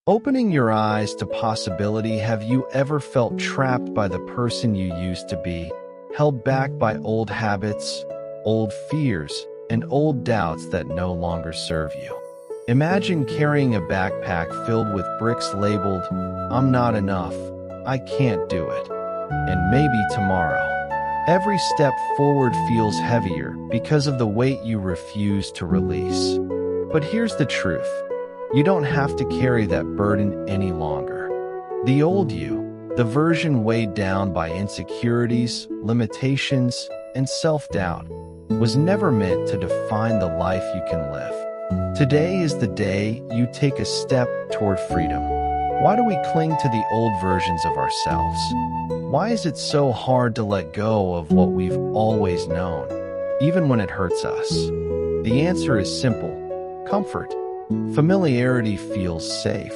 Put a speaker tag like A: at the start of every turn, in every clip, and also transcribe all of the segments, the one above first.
A: Opening your eyes to possibility, have you ever felt trapped by the person you used to be, held back by old habits, old fears, and old doubts that no longer serve you? Imagine carrying a backpack filled with bricks labeled, "I'm not enough, I can't do it, and maybe tomorrow." Every step forward feels heavier because of the weight you refuse to release. But here's the truth. You don't have to carry that burden any longer. The old you, the version weighed down by insecurities, limitations, and self-doubt, was never meant to define the life you can live. Today is the day you take a step toward freedom. Why do we cling to the old versions of ourselves? Why is it so hard to let go of what we've always known, even when it hurts us? The answer is simple: comfort. Familiarity feels safe,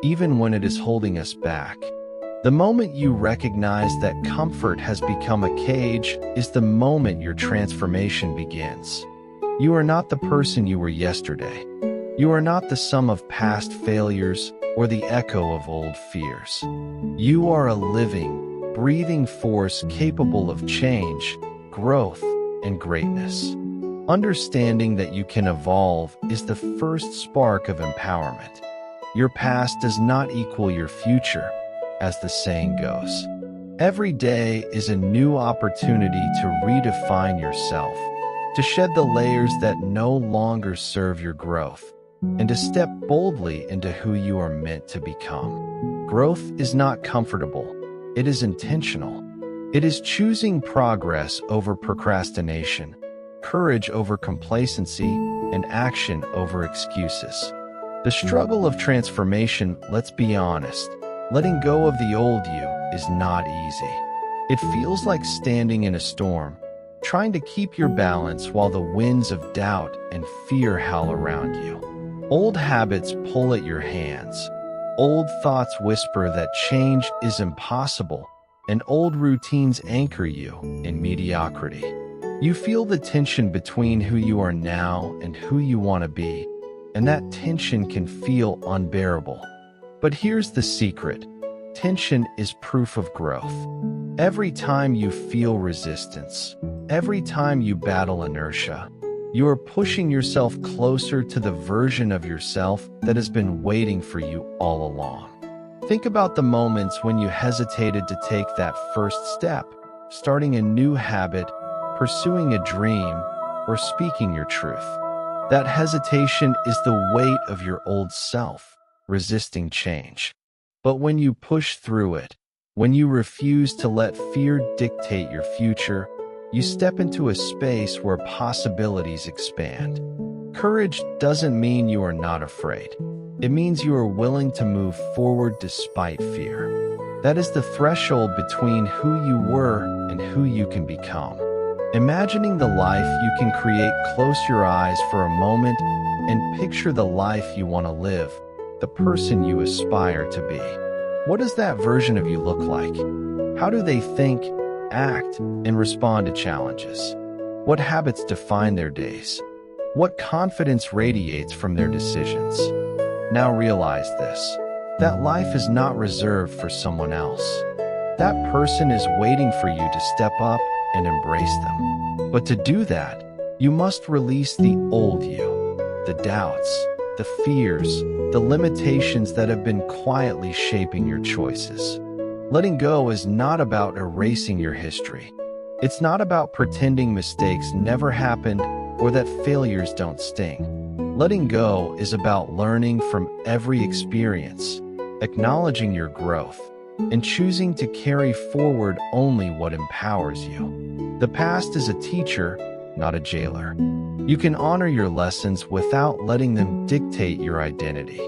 A: even when it is holding us back. The moment you recognize that comfort has become a cage is the moment your transformation begins. You are not the person you were yesterday. You are not the sum of past failures or the echo of old fears. You are a living, breathing force capable of change, growth, and greatness. Understanding that you can evolve is the first spark of empowerment. Your past does not equal your future, as the saying goes. Every day is a new opportunity to redefine yourself, to shed the layers that no longer serve your growth, and to step boldly into who you are meant to become. Growth is not comfortable. It is intentional. It is choosing progress over procrastination, courage over complacency, and action over excuses. The struggle of transformation, let's be honest, letting go of the old you is not easy. It feels like standing in a storm, trying to keep your balance while the winds of doubt and fear howl around you. Old habits pull at your hands. Old thoughts whisper that change is impossible, and old routines anchor you in mediocrity. You feel the tension between who you are now and who you want to be, and that tension can feel unbearable. But here's the secret. Tension is proof of growth. Every time you feel resistance, every time you battle inertia, you are pushing yourself closer to the version of yourself that has been waiting for you all along. Think about the moments when you hesitated to take that first step, starting a new habit, pursuing a dream, or speaking your truth. That hesitation is the weight of your old self, resisting change. But when you push through it, when you refuse to let fear dictate your future, you step into a space where possibilities expand. Courage doesn't mean you are not afraid. It means you are willing to move forward despite fear. That is the threshold between who you were and who you can become. Imagining the life you can create, close your eyes for a moment and picture the life you want to live, the person you aspire to be. What does that version of you look like? How do they think, act, and respond to challenges? What habits define their days? What confidence radiates from their decisions? Now realize this, that life is not reserved for someone else. That person is waiting for you to step up and embrace them. But to do that, you must release the old you, the doubts, the fears, the limitations that have been quietly shaping your choices. Letting go is not about erasing your history. It's not about pretending mistakes never happened or that failures don't sting. Letting go is about learning from every experience, acknowledging your growth, and choosing to carry forward only what empowers you. The past is a teacher, not a jailer. You can honor your lessons without letting them dictate your identity.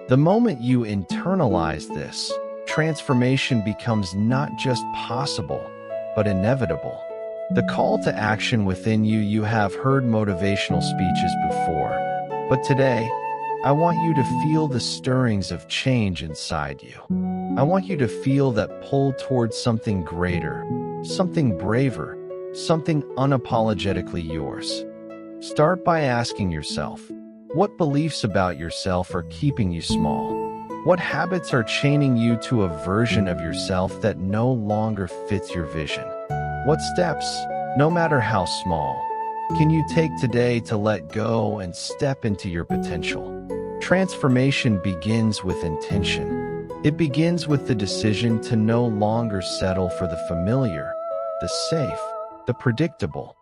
A: The moment you internalize this, transformation becomes not just possible, but inevitable. The call to action within you, you have heard motivational speeches before, but today, I want you to feel the stirrings of change inside you. I want you to feel that pull towards something greater, something braver, something unapologetically yours. Start by asking yourself, what beliefs about yourself are keeping you small? What habits are chaining you to a version of yourself that no longer fits your vision? What steps, no matter how small, can you take today to let go and step into your potential? Transformation begins with intention. It begins with the decision to no longer settle for the familiar, the safe, the predictable.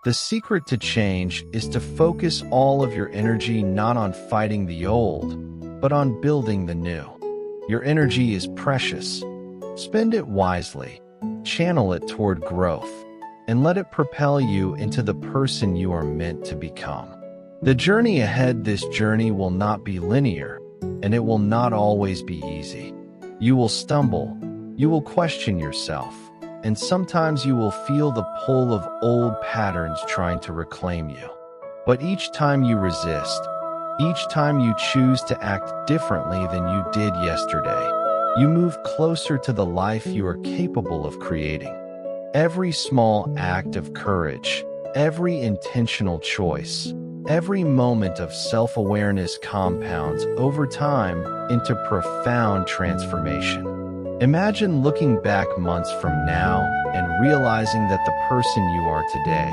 A: The secret to change is to focus all of your energy not on fighting the old, but on building the new. Your energy is precious. Spend it wisely, channel it toward growth, and let it propel you into the person you are meant to become. The journey ahead, this journey will not be linear, and it will not always be easy. You will stumble, you will question yourself, and sometimes you will feel the pull of old patterns trying to reclaim you. But each time you resist, each time you choose to act differently than you did yesterday, you move closer to the life you are capable of creating. Every small act of courage, every intentional choice, every moment of self-awareness compounds over time into profound transformation. Imagine looking back months from now and realizing that the person you are today,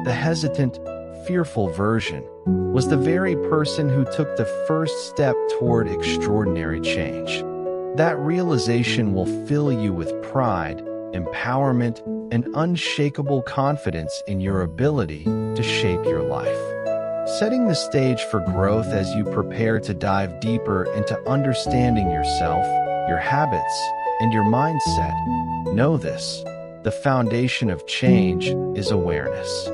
A: the hesitant, fearful version, was the very person who took the first step toward extraordinary change. That realization will fill you with pride, empowerment, and unshakable confidence in your ability to shape your life. Setting the stage for growth as you prepare to dive deeper into understanding yourself, your habits, and your mindset. Know this: the foundation of change is awareness.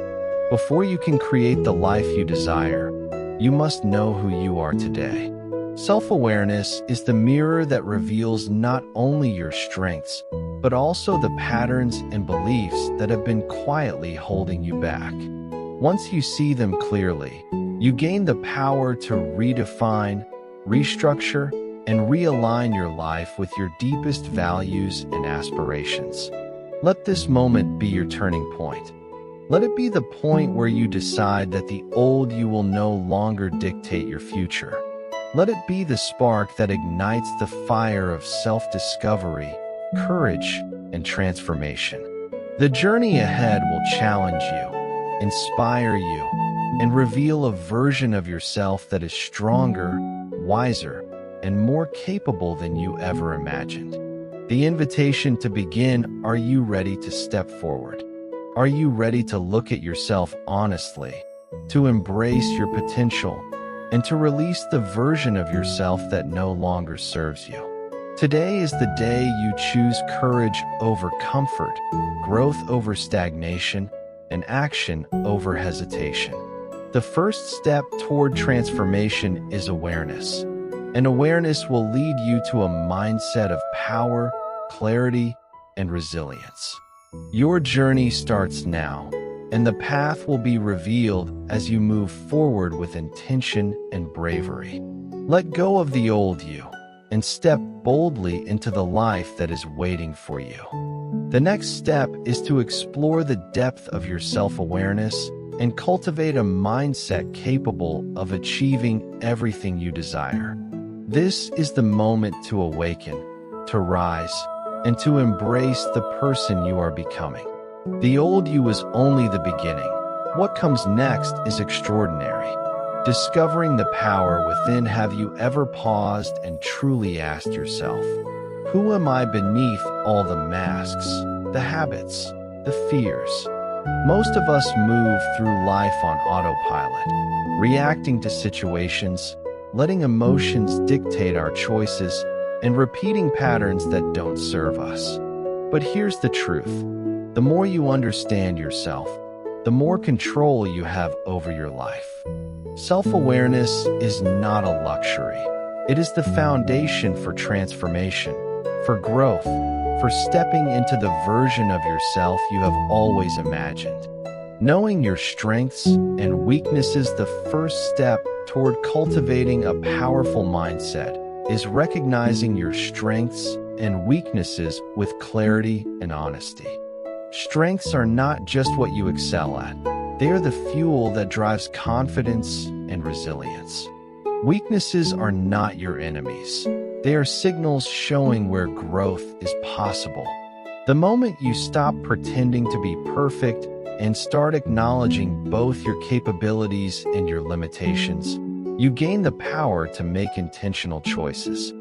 A: Before you can create the life you desire, you must know who you are today. Self-awareness is the mirror that reveals not only your strengths, but also the patterns and beliefs that have been quietly holding you back. Once you see them clearly, you gain the power to redefine, restructure, and realign your life with your deepest values and aspirations. Let this moment be your turning point. Let it be the point where you decide that the old you will no longer dictate your future. Let it be the spark that ignites the fire of self-discovery, courage, and transformation. The journey ahead will challenge you, inspire you, and reveal a version of yourself that is stronger, wiser, and more capable than you ever imagined. The invitation to begin: are you ready to step forward? Are you ready to look at yourself honestly, to embrace your potential, and to release the version of yourself that no longer serves you? Today is the day you choose courage over comfort, growth over stagnation, and action over hesitation. The first step toward transformation is awareness, and awareness will lead you to a mindset of power, clarity, and resilience. Your journey starts now, and the path will be revealed as you move forward with intention and bravery. Let go of the old you and step boldly into the life that is waiting for you. The next step is to explore the depth of your self-awareness and cultivate a mindset capable of achieving everything you desire. This is the moment to awaken, to rise, and to embrace the person you are becoming. The old you is only the beginning. What comes next is extraordinary. Discovering the power within, have you ever paused and truly asked yourself, who am I beneath all the masks, the habits, the fears? Most of us move through life on autopilot, reacting to situations, letting emotions dictate our choices, and repeating patterns that don't serve us. But here's the truth: the more you understand yourself, the more control you have over your life. Self-awareness is not a luxury. It is the foundation for transformation, for growth, for stepping into the version of yourself you have always imagined. Knowing your strengths and weaknesses, the first step toward cultivating a powerful mindset is recognizing your strengths and weaknesses with clarity and honesty. Strengths are not just what you excel at. They are the fuel that drives confidence and resilience. Weaknesses are not your enemies. They are signals showing where growth is possible. The moment you stop pretending to be perfect and start acknowledging both your capabilities and your limitations, you gain the power to make intentional choices.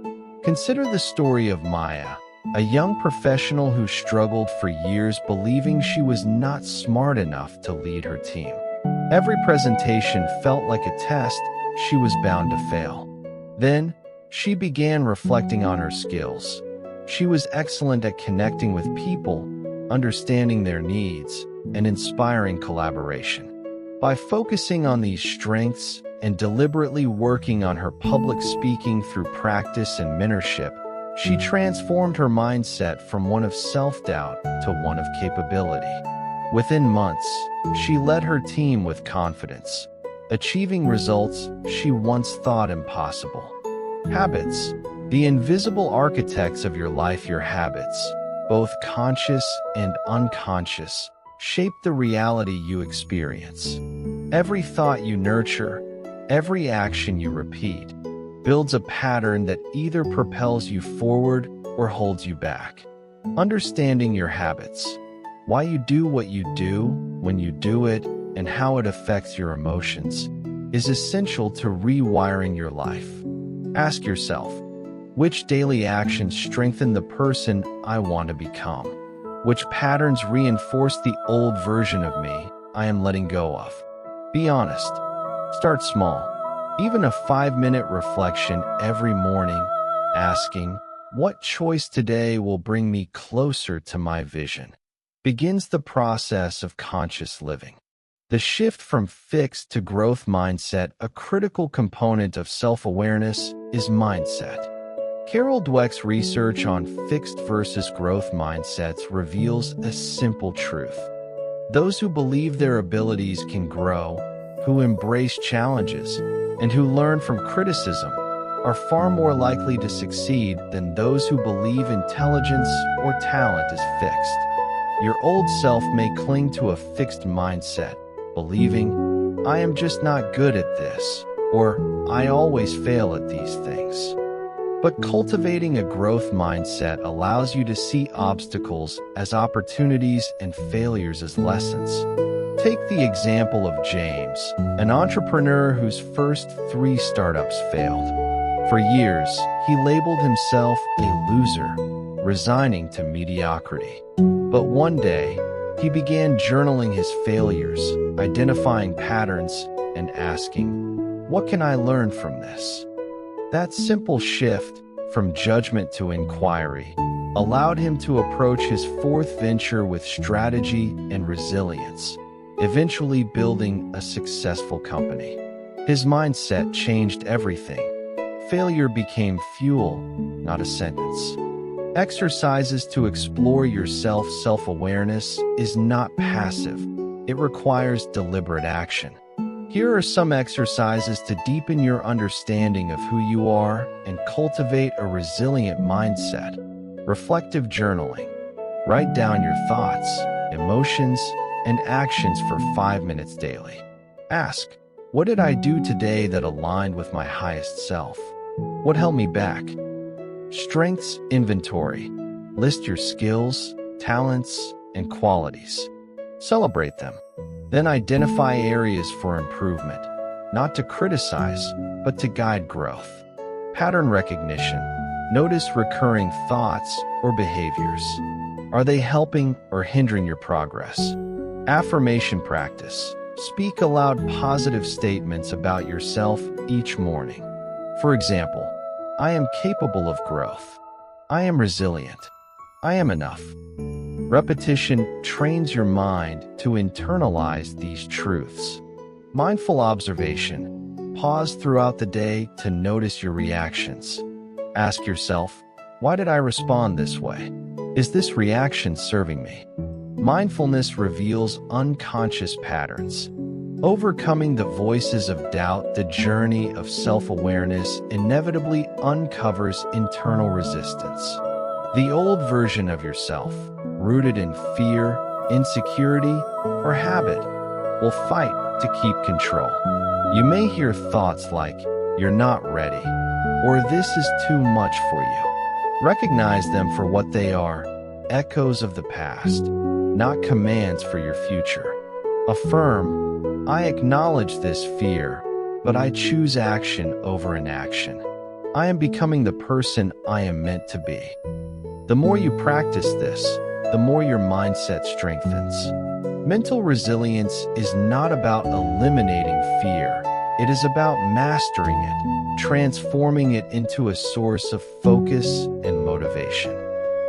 A: Consider the story of Maya, a young professional who struggled for years believing she was not smart enough to lead her team. Every presentation felt like a test she was bound to fail. Then, she began reflecting on her skills. She was excellent at connecting with people, understanding their needs, and inspiring collaboration. By focusing on these strengths and deliberately working on her public speaking through practice and mentorship, she transformed her mindset from one of self-doubt to one of capability. Within months, she led her team with confidence, achieving results she once thought impossible. Habits, the invisible architects of your life. Your habits, both conscious and unconscious, shape the reality you experience. Every thought you nurture, every action you repeat, builds a pattern that either propels you forward or holds you back. Understanding your habits, why you do what you do, when you do it, and how it affects your emotions, is essential to rewiring your life. Ask yourself, which daily actions strengthen the person I want to become? Which patterns reinforce the old version of me I am letting go of? Be honest. Start small. Even a 5-minute reflection every morning, asking, what choice today will bring me closer to my vision, begins the process of conscious living. The shift from fixed to growth mindset, a critical component of self-awareness, is mindset. Carol Dweck's research on fixed versus growth mindsets reveals a simple truth. Those who believe their abilities can grow, who embrace challenges, and who learn from criticism are far more likely to succeed than those who believe intelligence or talent is fixed. Your old self may cling to a fixed mindset, believing, I am just not good at this, or I always fail at these things. But cultivating a growth mindset allows you to see obstacles as opportunities and failures as lessons. Take the example of James, an entrepreneur whose first 3 startups failed. For years, he labeled himself a loser, resigning to mediocrity. But one day, he began journaling his failures, identifying patterns, and asking, what can I learn from this? That simple shift from judgment to inquiry allowed him to approach his 4th venture with strategy and resilience, eventually building a successful company. His mindset changed everything. Failure became fuel, not a sentence. Exercises to explore yourself. Self-awareness is not passive. It requires deliberate action. Here are some exercises to deepen your understanding of who you are and cultivate a resilient mindset. Reflective journaling. Write down your thoughts, emotions, and actions for 5 minutes daily. Ask, what did I do today that aligned with my highest self? What held me back? Strengths inventory. List your skills, talents, and qualities. Celebrate them. Then identify areas for improvement, not to criticize, but to guide growth. Pattern recognition. Notice recurring thoughts or behaviors. Are they helping or hindering your progress? Affirmation practice. Speak aloud positive statements about yourself each morning. For example, I am capable of growth. I am resilient. I am enough. Repetition trains your mind to internalize these truths. Mindful observation. Pause throughout the day to notice your reactions. Ask yourself, why did I respond this way? Is this reaction serving me? Mindfulness reveals unconscious patterns. Overcoming the voices of doubt. The journey of self-awareness inevitably uncovers internal resistance. The old version of yourself, rooted in fear, insecurity, or habit, will fight to keep control. You may hear thoughts like, "You're not ready," or "This is too much for you." Recognize them for what they are, echoes of the past, not commands for your future. Affirm, "I acknowledge this fear, but I choose action over inaction. I am becoming the person I am meant to be." The more you practice this, the more your mindset strengthens. Mental resilience is not about eliminating fear. It is about mastering it, transforming it into a source of focus and motivation.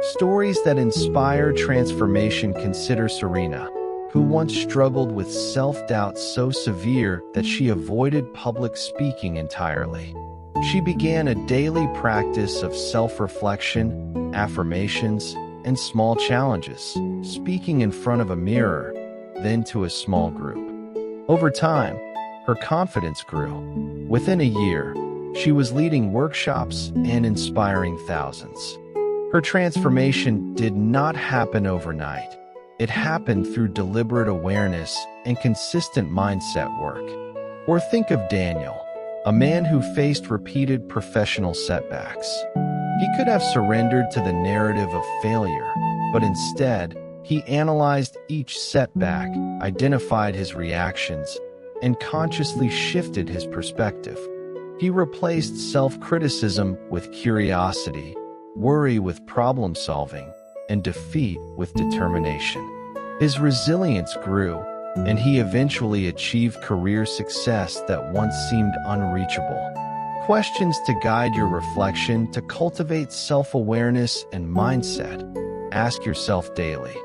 A: Stories that inspire transformation. Consider Serena, who once struggled with self-doubt so severe that she avoided public speaking entirely. She began a daily practice of self-reflection, affirmations, and small challenges, speaking in front of a mirror, then to a small group. Over time, her confidence grew. Within a year, she was leading workshops and inspiring thousands. Her transformation did not happen overnight. It happened through deliberate awareness and consistent mindset work. Or think of Daniel, a man who faced repeated professional setbacks. He could have surrendered to the narrative of failure, but instead, he analyzed each setback, identified his reactions, and consciously shifted his perspective. He replaced self-criticism with curiosity, worry with problem-solving, and defeat with determination. His resilience grew, and he eventually achieved career success that once seemed unreachable. Questions to guide your reflection. To cultivate self-awareness and mindset, ask yourself daily,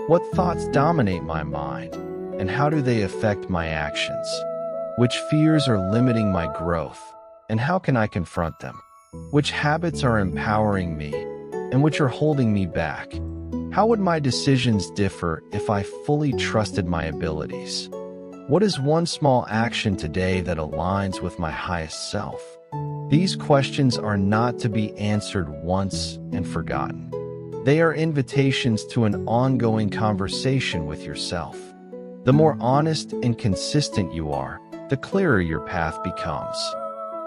A: what thoughts dominate my mind, and how do they affect my actions? Which fears are limiting my growth, and how can I confront them? Which habits are empowering me, and which are holding me back? How would my decisions differ if I fully trusted my abilities? What is one small action today that aligns with my highest self? These questions are not to be answered once and forgotten. They are invitations to an ongoing conversation with yourself. The more honest and consistent you are, the clearer your path becomes.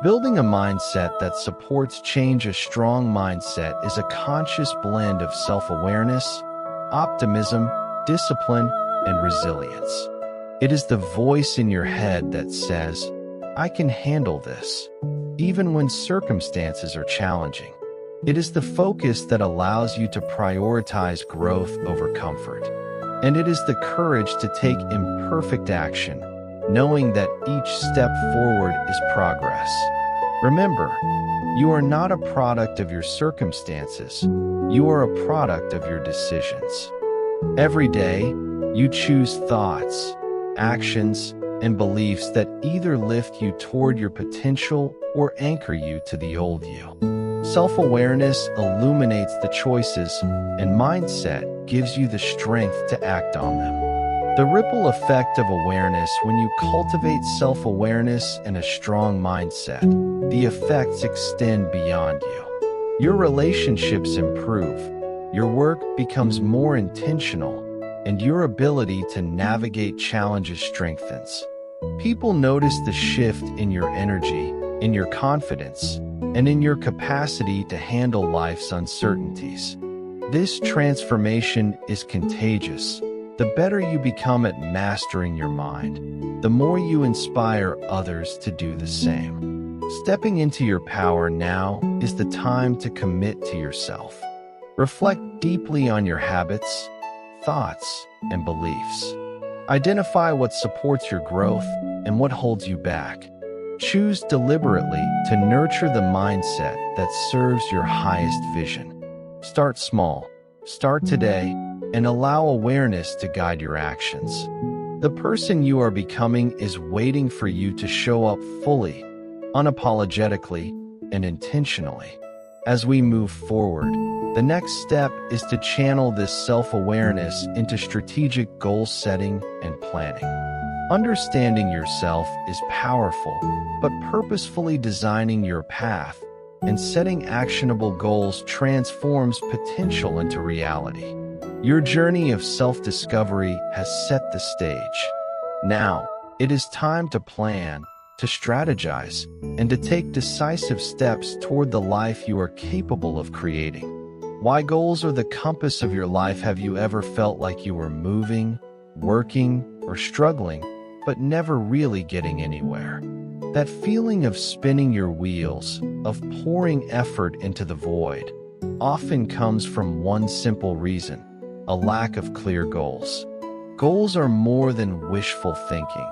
A: Building a mindset that supports change. A strong mindset is a conscious blend of self-awareness, optimism, discipline, and resilience. It is the voice in your head that says, "I can handle this," even when circumstances are challenging. It is the focus that allows you to prioritize growth over comfort. And it is the courage to take imperfect action, knowing that each step forward is progress. Remember, you are not a product of your circumstances. You are a product of your decisions. Every day, you choose thoughts, actions, and beliefs that either lift you toward your potential or anchor you to the old you. Self-awareness illuminates the choices, and mindset gives you the strength to act on them. The ripple effect of awareness. When you cultivate self-awareness and a strong mindset, the effects extend beyond you. Your relationships improve, your work becomes more intentional, and your ability to navigate challenges strengthens. People notice the shift in your energy, in your confidence, and in your capacity to handle life's uncertainties. This transformation is contagious. The better you become at mastering your mind, the more you inspire others to do the same. Stepping into your power. Now is the time to commit to yourself. Reflect deeply on your habits, thoughts, and beliefs. Identify what supports your growth and what holds you back. Choose deliberately to nurture the mindset that serves your highest vision. Start small, start today, and allow awareness to guide your actions. The person you are becoming is waiting for you to show up fully, unapologetically, and intentionally. As we move forward, the next step is to channel this self-awareness into strategic goal setting and planning. Understanding yourself is powerful, but purposefully designing your path and setting actionable goals transforms potential into reality. Your journey of self-discovery has set the stage. Now, it is time to plan, to strategize, and to take decisive steps toward the life you are capable of creating. Why goals are the compass of your life? Have you ever felt like you were moving, working, or struggling, but never really getting anywhere? That feeling of spinning your wheels, of pouring effort into the void, often comes from one simple reason: a lack of clear goals. Goals are more than wishful thinking.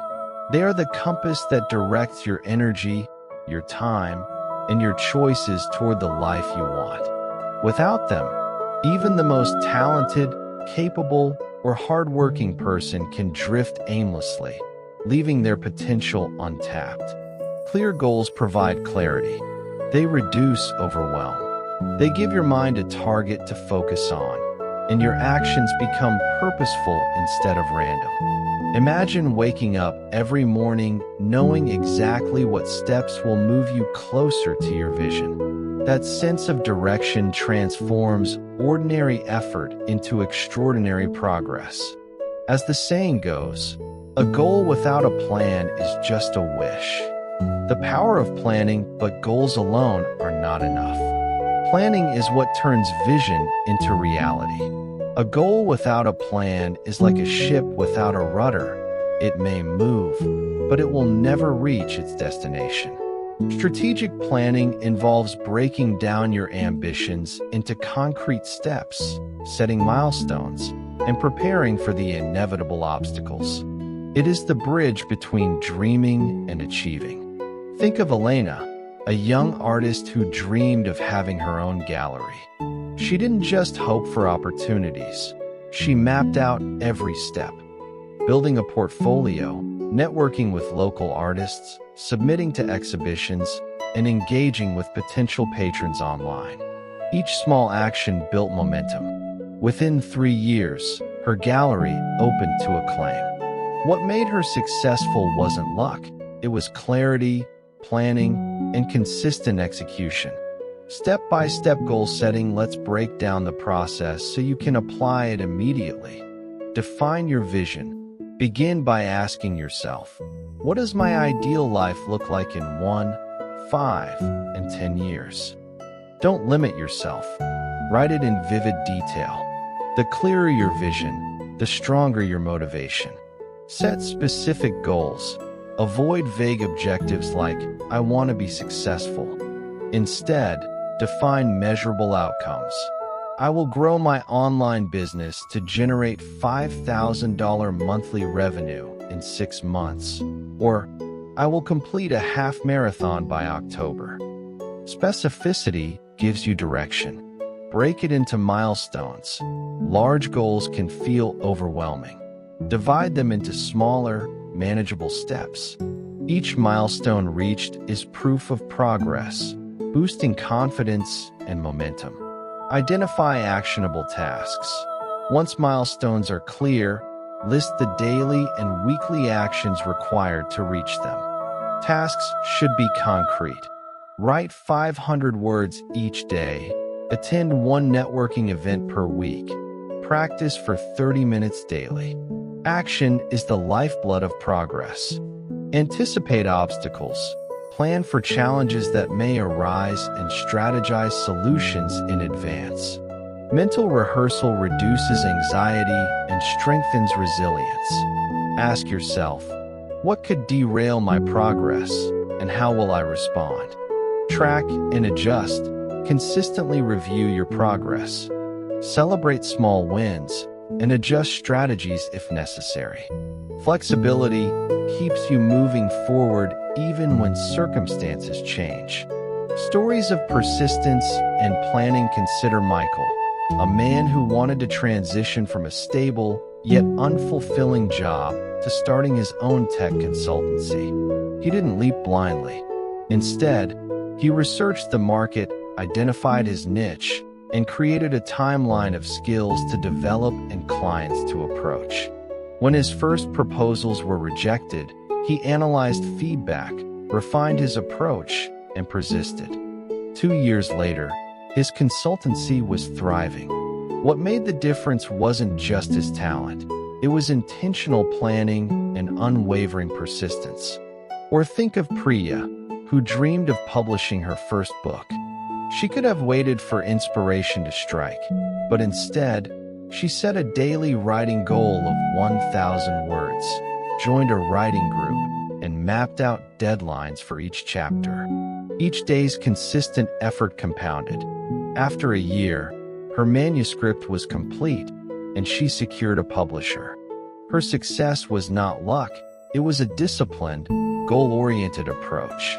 A: They are the compass that directs your energy, your time, and your choices toward the life you want. Without them, even the most talented, capable, or hardworking person can drift aimlessly, leaving their potential untapped. Clear goals provide clarity. They reduce overwhelm. They give your mind a target to focus on, and your actions become purposeful instead of random. Imagine waking up every morning knowing exactly what steps will move you closer to your vision. That sense of direction transforms ordinary effort into extraordinary progress. As the saying goes, a goal without a plan is just a wish. The power of planning, but goals alone are not enough. Planning is what turns vision into reality. A goal without a plan is like a ship without a rudder. It may move, but it will never reach its destination. Strategic planning involves breaking down your ambitions into concrete steps, setting milestones, and preparing for the inevitable obstacles. It is the bridge between dreaming and achieving. Think of Elena, a young artist who dreamed of having her own gallery. She didn't just hope for opportunities. She mapped out every step, building a portfolio, networking with local artists, submitting to exhibitions, and engaging with potential patrons online. Each small action built momentum. Within 3 years, her gallery opened to acclaim. What made her successful wasn't luck. It was clarity, planning, and consistent execution. Step-by-step goal setting. Let's break down the process so you can apply it immediately. Define your vision. Begin by asking yourself, what does my ideal life look like in 1, 5, and 10 years? Don't limit yourself. Write it in vivid detail. The clearer your vision, the stronger your motivation. Set specific goals. Avoid vague objectives like, I want to be successful. Instead, define measurable outcomes. I will grow my online business to generate $5,000 monthly revenue in 6 months. Or, I will complete a half marathon by October. Specificity gives you direction. Break it into milestones. Large goals can feel overwhelming. Divide them into smaller, manageable steps. Each milestone reached is proof of progress, boosting confidence and momentum. Identify actionable tasks. Once milestones are clear, list the daily and weekly actions required to reach them. Tasks should be concrete. Write 500 words each day. Attend 1 networking event per week. Practice for 30 minutes daily. Action is the lifeblood of progress. Anticipate obstacles. Plan for challenges that may arise and strategize solutions in advance. Mental rehearsal reduces anxiety and strengthens resilience. Ask yourself, what could derail my progress, and how will I respond? Track and adjust. Consistently review your progress. Celebrate small wins and adjust strategies if necessary. Flexibility keeps you moving forward even when circumstances change. Stories of persistence and planning. Consider Michael, a man who wanted to transition from a stable yet unfulfilling job to starting his own tech consultancy. He didn't leap blindly. Instead, he researched the market, identified his niche, and created a timeline of skills to develop and clients to approach. When his first proposals were rejected, he analyzed feedback, refined his approach, and persisted. 2 years later, his consultancy was thriving. What made the difference wasn't just his talent. It was intentional planning and unwavering persistence. Or think of Priya, who dreamed of publishing her first book. She could have waited for inspiration to strike, but instead, she set a daily writing goal of 1,000 words, joined a writing group, and mapped out deadlines for each chapter. Each day's consistent effort compounded. After a year, her manuscript was complete, and she secured a publisher. Her success was not luck, it was a disciplined, goal-oriented approach.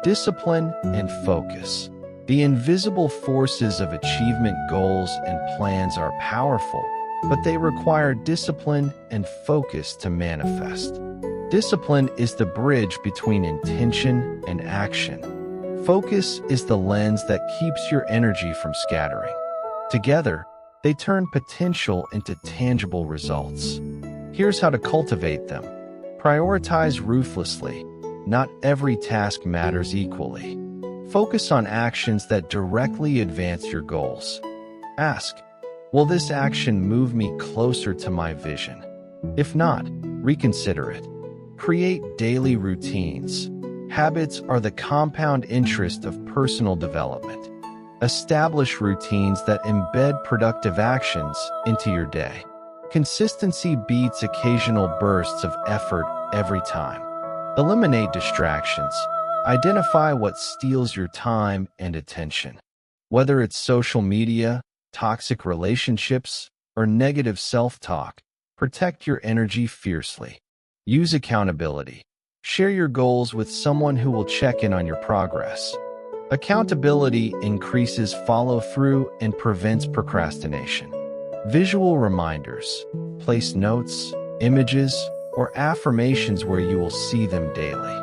A: Discipline and focus. The invisible forces of achievement goals and plans are powerful, but they require discipline and focus to manifest. Discipline is the bridge between intention and action. Focus is the lens that keeps your energy from scattering. Together, they turn potential into tangible results. Here's how to cultivate them. Prioritize ruthlessly. Not every task matters equally. Focus on actions that directly advance your goals. Ask, will this action move me closer to my vision? If not, reconsider it. Create daily routines. Habits are the compound interest of personal development. Establish routines that embed productive actions into your day. Consistency beats occasional bursts of effort every time. Eliminate distractions. Identify what steals your time and attention. Whether it's social media, toxic relationships, or negative self-talk, protect your energy fiercely. Use accountability. Share your goals with someone who will check in on your progress. Accountability increases follow-through and prevents procrastination. Visual reminders. Place notes, images, or affirmations where you will see them daily.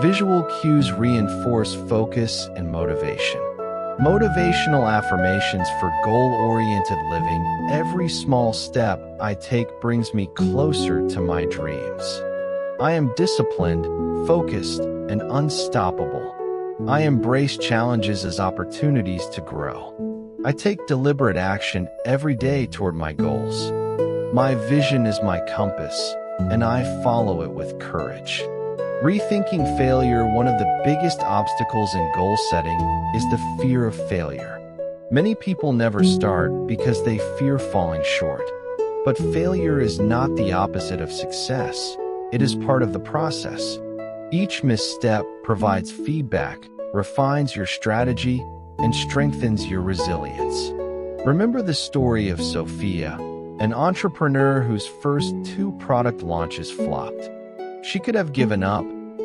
A: Visual cues reinforce focus and motivation. Motivational affirmations for goal-oriented living. Every small step I take brings me closer to my dreams. I am disciplined, focused, and unstoppable. I embrace challenges as opportunities to grow. I take deliberate action every day toward my goals. My vision is my compass, and I follow it with courage. Rethinking failure. One of the biggest obstacles in goal setting is the fear of failure. Many people never start because they fear falling short. But failure is not the opposite of success. It is part of the process. Each misstep provides feedback, refines your strategy, and strengthens your resilience. Remember the story of Sophia, an entrepreneur whose first 2 product launches flopped. She could have given up,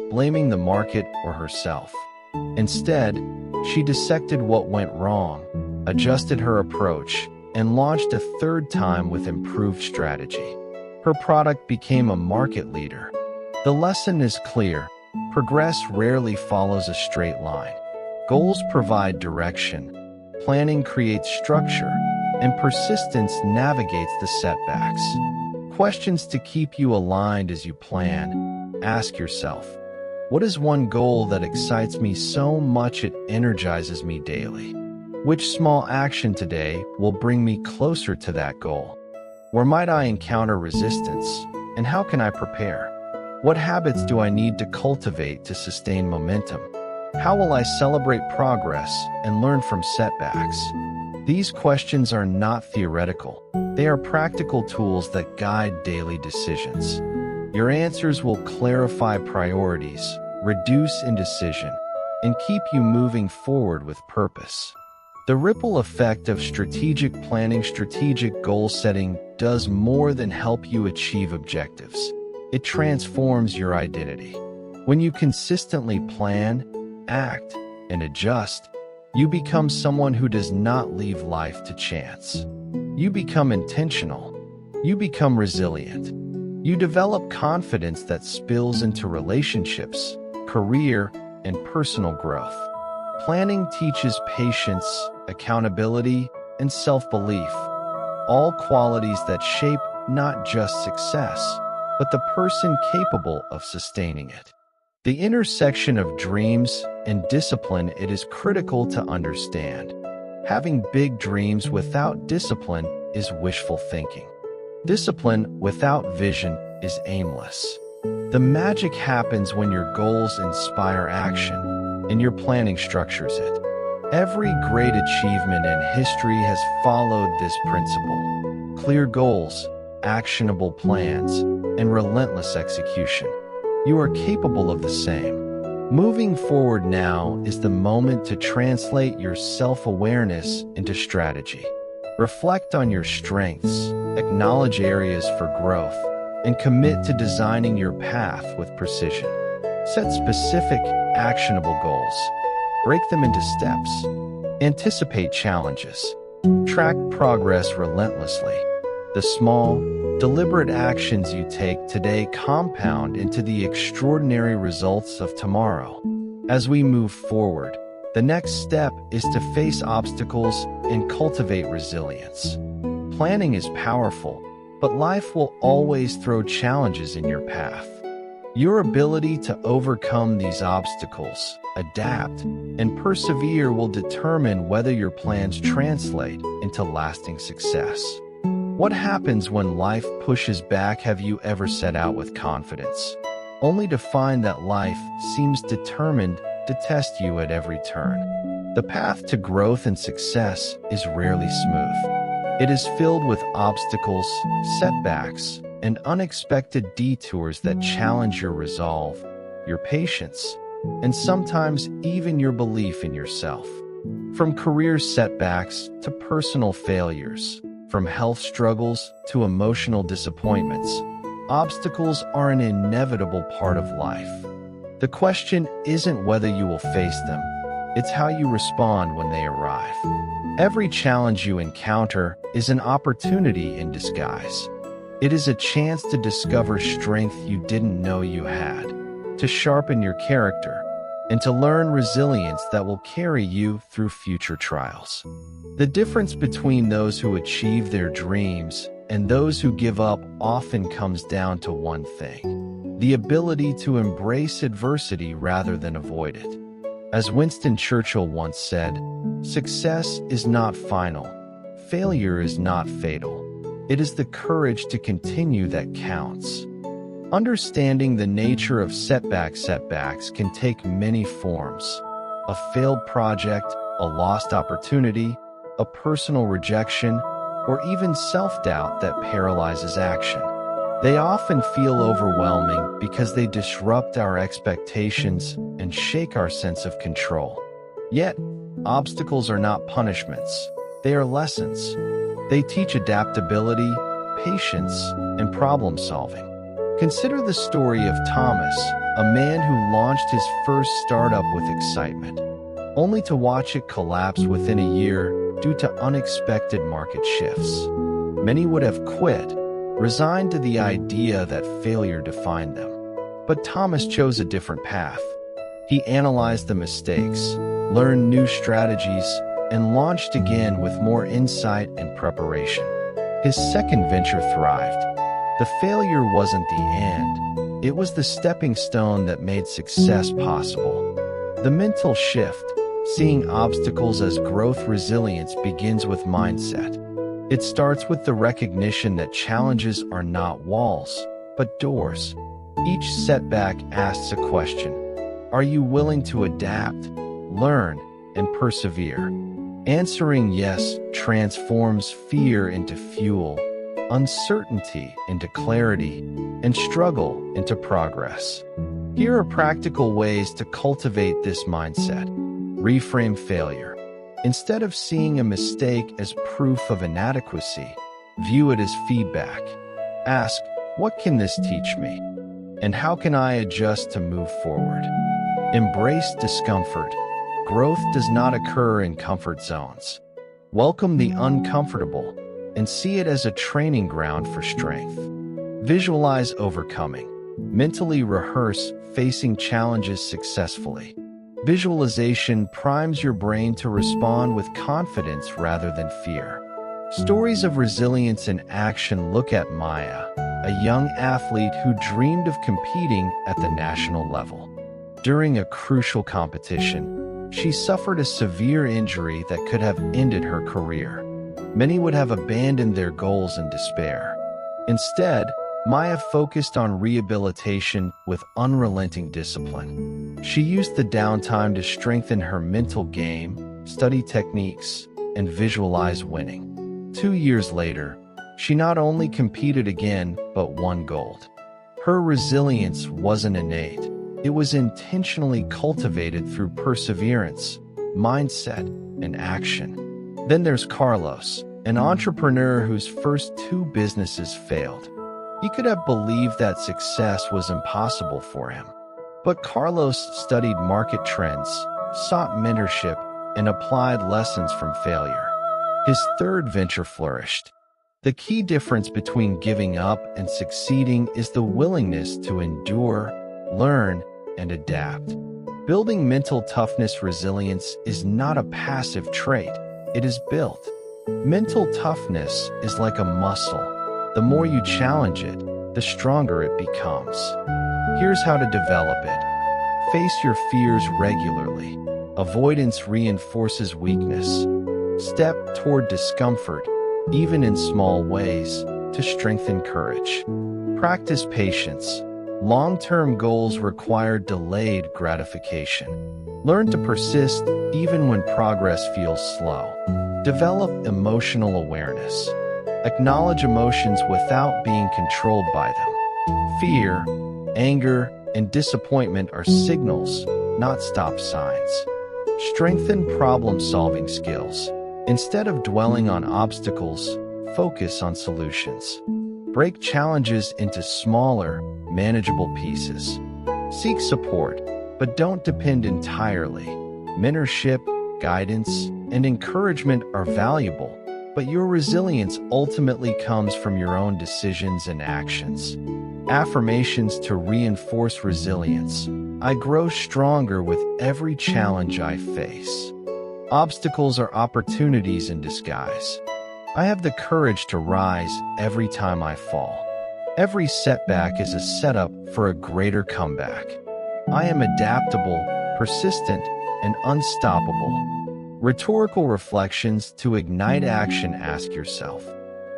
A: blaming the market or herself. Instead, she dissected what went wrong, adjusted her approach, and launched a 3rd time with improved strategy. Her product became a market leader. The lesson is clear. Progress rarely follows a straight line. Goals provide direction, planning creates structure, and persistence navigates the setbacks. Questions to keep you aligned as you plan. Ask yourself, what is one goal that excites me so much it energizes me daily? Which small action today will bring me closer to that goal? Where might I encounter resistance, and how can I prepare? What habits do I need to cultivate to sustain momentum? How will I celebrate progress and learn from setbacks? These questions are not theoretical. They are practical tools that guide daily decisions. Your answers will clarify priorities, reduce indecision, and keep you moving forward with purpose. The ripple effect of strategic planning, strategic goal setting does more than help you achieve objectives. It transforms your identity. When you consistently plan, act, and adjust, you become someone who does not leave life to chance. You become intentional. You become resilient. You develop confidence that spills into relationships, career, and personal growth. Planning teaches patience, accountability, and self-belief, all qualities that shape not just success, but the person capable of sustaining it. The intersection of dreams and discipline, it is critical to understand. Having big dreams without discipline is wishful thinking. Discipline without vision is aimless. The magic happens when your goals inspire action and your planning structures it. Every great achievement in history has followed this principle: clear goals, actionable plans, and relentless execution. You are capable of the same. Moving forward now is the moment to translate your self-awareness into strategy. Reflect on your strengths, acknowledge areas for growth, and commit to designing your path with precision. Set specific, actionable goals. Break them into steps. Anticipate challenges. Track progress relentlessly. The small, deliberate actions you take today compound into the extraordinary results of tomorrow. As we move forward, the next step is to face obstacles and cultivate resilience. Planning is powerful, but life will always throw challenges in your path. Your ability to overcome these obstacles, adapt, and persevere will determine whether your plans translate into lasting success. What happens when life pushes back? Have you ever set out with confidence, only to find that life seems determined to test you at every turn? The path to growth and success is rarely smooth. It is filled with obstacles, setbacks, and unexpected detours that challenge your resolve, your patience, and sometimes even your belief in yourself. From career setbacks to personal failures, from health struggles to emotional disappointments, obstacles are an inevitable part of life. The question isn't whether you will face them, it's how you respond when they arrive. Every challenge you encounter is an opportunity in disguise. It is a chance to discover strength you didn't know you had, to sharpen your character, and to learn resilience that will carry you through future trials. The difference between those who achieve their dreams and those who give up often comes down to one thing: the ability to embrace adversity rather than avoid it. As Winston Churchill once said, "Success is not final. Failure is not fatal. It is the courage to continue that counts." Understanding the nature of setbacks can take many forms: a failed project, a lost opportunity, a personal rejection, or even self-doubt that paralyzes action. They often feel overwhelming because they disrupt our expectations and shake our sense of control. Yet, obstacles are not punishments. They are lessons. They teach adaptability, patience, and problem solving. Consider the story of Thomas, a man who launched his first startup with excitement, only to watch it collapse within a year due to unexpected market shifts. Many would have quit, resigned to the idea that failure defined them. But Thomas chose a different path. He analyzed the mistakes, learned new strategies, and launched again with more insight and preparation. His second venture thrived. The failure wasn't the end. It was the stepping stone that made success possible. The mental shift, seeing obstacles as growth resilience, begins with mindset. It starts with the recognition that challenges are not walls, but doors. Each setback asks a question: are you willing to adapt, learn, and persevere? Answering yes transforms fear into fuel, uncertainty into clarity, and struggle into progress. Here are practical ways to cultivate this mindset. Reframe failure. Instead of seeing a mistake as proof of inadequacy, view it as feedback. Ask, what can this teach me? And how can I adjust to move forward? Embrace discomfort. Growth does not occur in comfort zones. Welcome the uncomfortable and see it as a training ground for strength. Visualize overcoming. Mentally rehearse facing challenges successfully. Visualization primes your brain to respond with confidence rather than fear. Stories of resilience in action. Look at Maya, a young athlete who dreamed of competing at the national level. During a crucial competition, she suffered a severe injury that could have ended her career. Many would have abandoned their goals in despair. Instead, Maya focused on rehabilitation with unrelenting discipline. She used the downtime to strengthen her mental game, study techniques, and visualize winning. 2 years later, she not only competed again, but won gold. Her resilience wasn't innate. It was intentionally cultivated through perseverance, mindset, and action. Then there's Carlos, an entrepreneur whose first 2 businesses failed. He could have believed that success was impossible for him. But Carlos studied market trends, sought mentorship, and applied lessons from failure. His 3rd venture flourished. The key difference between giving up and succeeding is the willingness to endure, learn, and adapt. Building mental toughness resilience is not a passive trait, it is built. Mental toughness is like a muscle. The more you challenge it, the stronger it becomes. Here's how to develop it. Face your fears regularly. Avoidance reinforces weakness. Step toward discomfort, even in small ways, to strengthen courage. Practice patience. Long-term goals require delayed gratification. Learn to persist even when progress feels slow. Develop emotional awareness. Acknowledge emotions without being controlled by them. Fear, anger, and disappointment are signals, not stop signs. Strengthen problem-solving skills. Instead of dwelling on obstacles, focus on solutions. Break challenges into smaller, manageable pieces. Seek support, but don't depend entirely. Mentorship, guidance, and encouragement are valuable, but your resilience ultimately comes from your own decisions and actions. Affirmations to reinforce resilience. I grow stronger with every challenge I face. Obstacles are opportunities in disguise. I have the courage to rise every time I fall. Every setback is a setup for a greater comeback. I am adaptable, persistent, and unstoppable. Rhetorical reflections to ignite action. Ask yourself,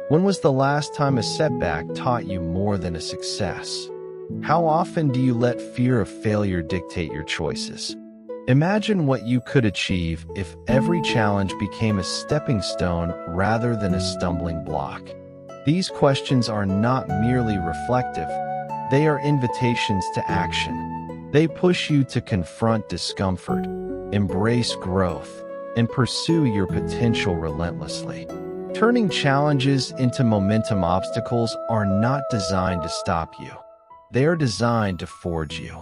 A: when was the last time a setback taught you more than a success? How often do you let fear of failure dictate your choices? Imagine what you could achieve if every challenge became a stepping stone rather than a stumbling block. These questions are not merely reflective, they are invitations to action. They push you to confront discomfort, embrace growth, and pursue your potential relentlessly. Turning challenges into momentum. Obstacles are not designed to stop you. They are designed to forge you.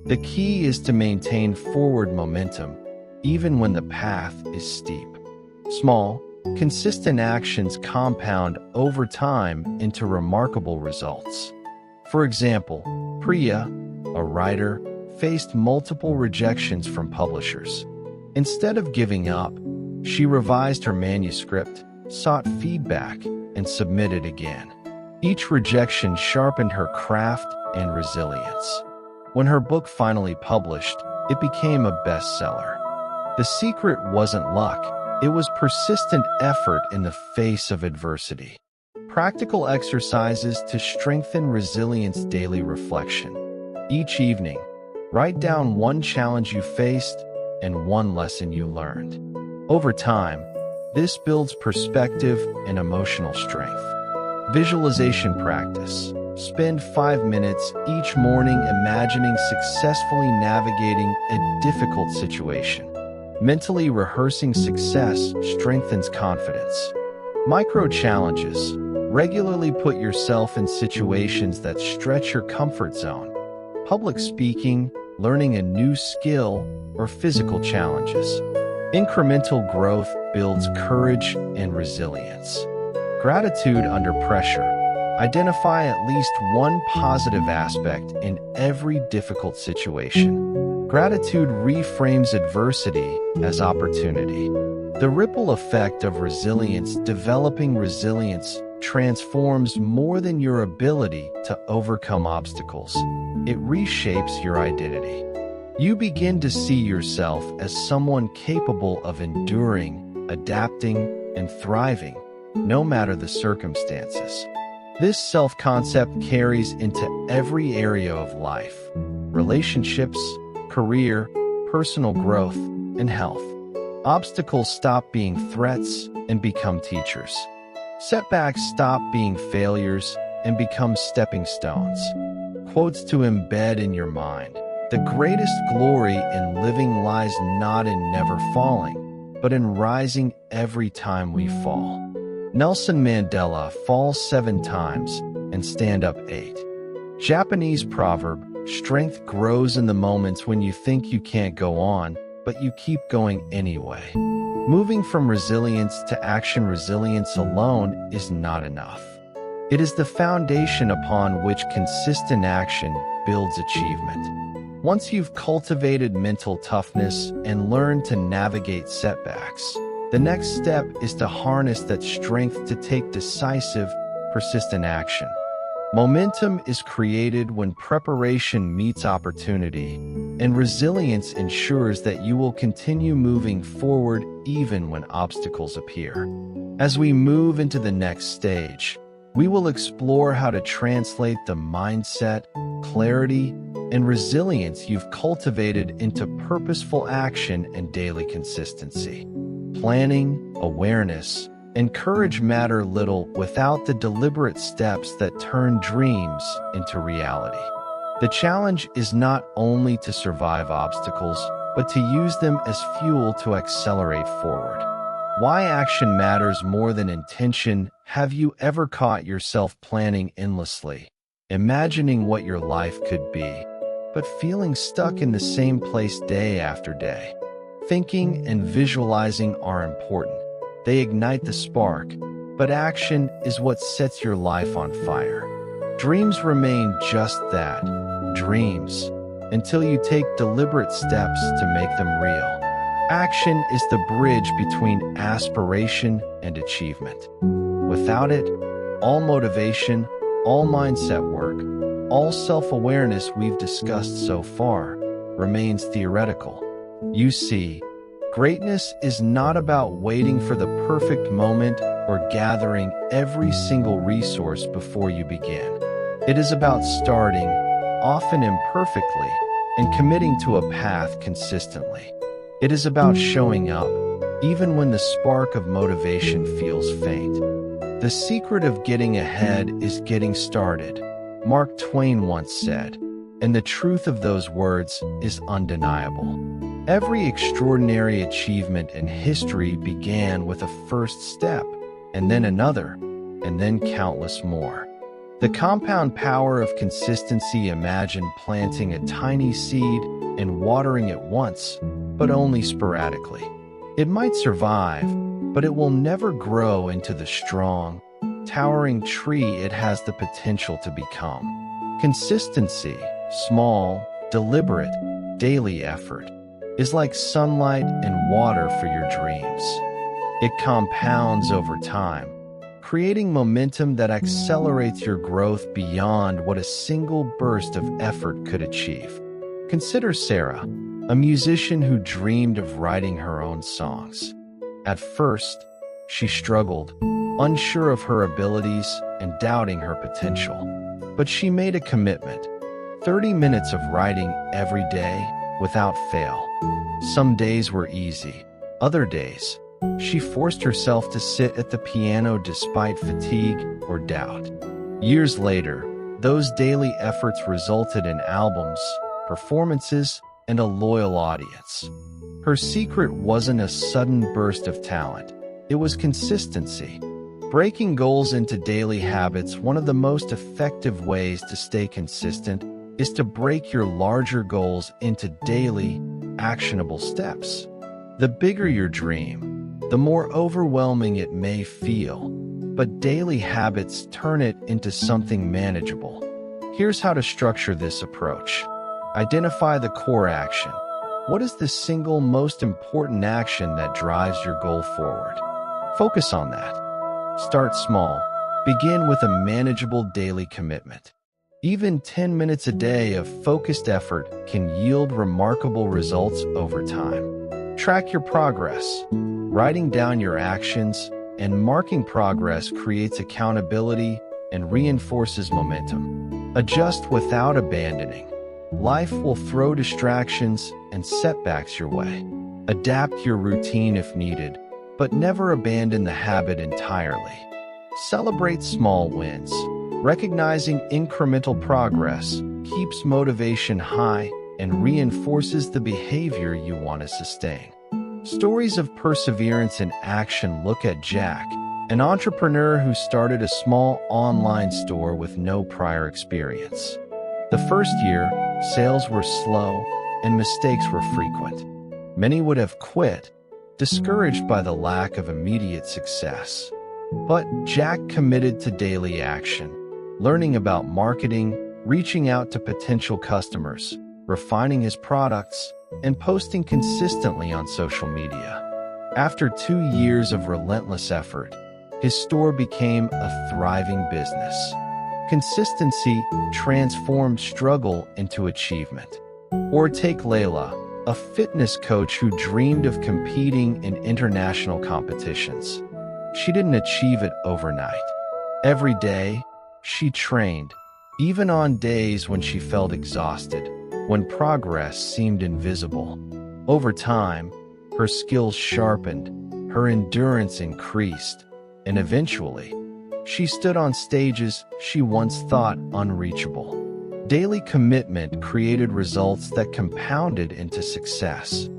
A: The key is to maintain forward momentum, even when the path is steep. Small, consistent actions compound over time into remarkable results. For example, Priya, a writer, faced multiple rejections from publishers. Instead of giving up, she revised her manuscript, sought feedback, and submitted again. Each rejection sharpened her craft and resilience. When her book finally published, it became a bestseller. The secret wasn't luck, it was persistent effort in the face of adversity. Practical exercises to strengthen resilience. Daily reflection. Each evening, write down one challenge you faced and one lesson you learned. Over time, this builds perspective and emotional strength. Visualization practice. Spend 5 minutes each morning imagining successfully navigating a difficult situation. Mentally rehearsing success strengthens confidence. Micro challenges. Regularly put yourself in situations that stretch your comfort zone. Public speaking, learning a new skill, or physical challenges. Incremental growth builds courage and resilience. Gratitude under pressure. Identify at least one positive aspect in every difficult situation. Gratitude reframes adversity as opportunity. The ripple effect of resilience. Developing resilience transforms more than your ability to overcome obstacles. It reshapes your identity. You begin to see yourself as someone capable of enduring, adapting, and thriving, no matter the circumstances. This self-concept carries into every area of life: relationships, career, personal growth, and health. Obstacles stop being threats and become teachers. Setbacks stop being failures and become stepping stones. Quotes to embed in your mind. The greatest glory in living lies not in never falling, but in rising every time we fall. Nelson Mandela: fall 7 times and stand up 8. Japanese proverb: strength grows in the moments when you think you can't go on, but you keep going anyway. Moving from resilience to action. Resilience alone is not enough. It is the foundation upon which consistent action builds achievement. Once you've cultivated mental toughness and learned to navigate setbacks, the next step is to harness that strength to take decisive, persistent action. Momentum is created when preparation meets opportunity, and resilience ensures that you will continue moving forward even when obstacles appear. As we move into the next stage, we will explore how to translate the mindset, clarity, and resilience you've cultivated into purposeful action and daily consistency. Planning, awareness, and courage matter little without the deliberate steps that turn dreams into reality. The challenge is not only to survive obstacles, but to use them as fuel to accelerate forward. Why action matters more than intention. Have you ever caught yourself planning endlessly, imagining what your life could be, but feeling stuck in the same place day after day? Thinking and visualizing are important. They ignite the spark, but action is what sets your life on fire. Dreams remain just that, dreams, until you take deliberate steps to make them real. Action is the bridge between aspiration and achievement. Without it, all motivation, all mindset work, all self-awareness we've discussed so far remains theoretical. You see, greatness is not about waiting for the perfect moment or gathering every single resource before you begin. It is about starting, often imperfectly, and committing to a path consistently. It is about showing up, even when the spark of motivation feels faint. The secret of getting ahead is getting started, Mark Twain once said, and the truth of those words is undeniable. Every extraordinary achievement in history began with a first step, and then another, and then countless more. The compound power of consistency. Imagine planting a tiny seed and watering it once, but only sporadically. It might survive, but it will never grow into the strong, towering tree it has the potential to become. Consistency, small, deliberate, daily effort, is like sunlight and water for your dreams. It compounds over time, creating momentum that accelerates your growth beyond what a single burst of effort could achieve. Consider Sarah, a musician who dreamed of writing her own songs. At first, she struggled, unsure of her abilities and doubting her potential. But she made a commitment: 30 minutes of writing every day, without fail. Some days were easy. Other days, she forced herself to sit at the piano despite fatigue or doubt. Years later, those daily efforts resulted in albums, performances, and a loyal audience. Her secret wasn't a sudden burst of talent. It was consistency. Breaking goals into daily habits. One of the most effective ways to stay consistent is to break your larger goals into daily, actionable steps. The bigger your dream, the more overwhelming it may feel, but daily habits turn it into something manageable. Here's how to structure this approach. Identify the core action. What is the single most important action that drives your goal forward? Focus on that. Start small. Begin with a manageable daily commitment. Even 10 minutes a day of focused effort can yield remarkable results over time. Track your progress. Writing down your actions and marking progress creates accountability and reinforces momentum. Adjust without abandoning. Life will throw distractions and setbacks your way. Adapt your routine if needed, but never abandon the habit entirely. Celebrate small wins. Recognizing incremental progress keeps motivation high and reinforces the behavior you want to sustain. Stories of perseverance and action. Look at Jack, an entrepreneur who started a small online store with no prior experience. The first year, sales were slow and mistakes were frequent. Many would have quit, discouraged by the lack of immediate success. But Jack committed to daily action, learning about marketing, reaching out to potential customers, refining his products, and posting consistently on social media. After 2 years of relentless effort, his store became a thriving business. Consistency transformed struggle into achievement. Or take Layla, a fitness coach who dreamed of competing in international competitions. She didn't achieve it overnight. Every day, she trained, even on days when she felt exhausted, when progress seemed invisible. Over time, her skills sharpened, her endurance increased, and eventually, she stood on stages she once thought unreachable. Daily commitment created results that compounded into success.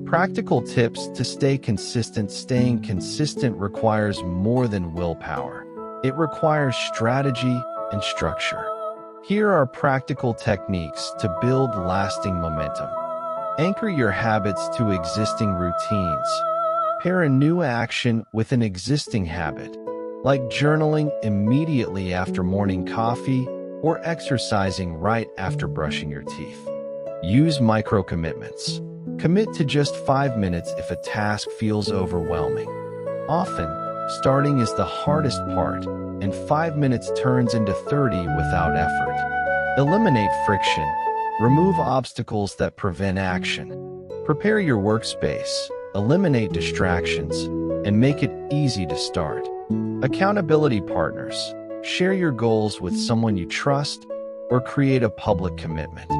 A: Practical tips to stay consistent. Staying consistent requires more than willpower. It requires strategy and structure. Here are practical techniques to build lasting momentum. Anchor your habits to existing routines. Pair a new action with an existing habit, like journaling immediately after morning coffee or exercising right after brushing your teeth. Use micro-commitments. Commit to just 5 minutes if a task feels overwhelming. Often, starting is the hardest part, and 5 minutes turns into 30 without effort. Eliminate friction. Remove obstacles that prevent action. Prepare your workspace. Eliminate distractions, and make it easy to start. Accountability partners. Share your goals with someone you trust or create a public commitment.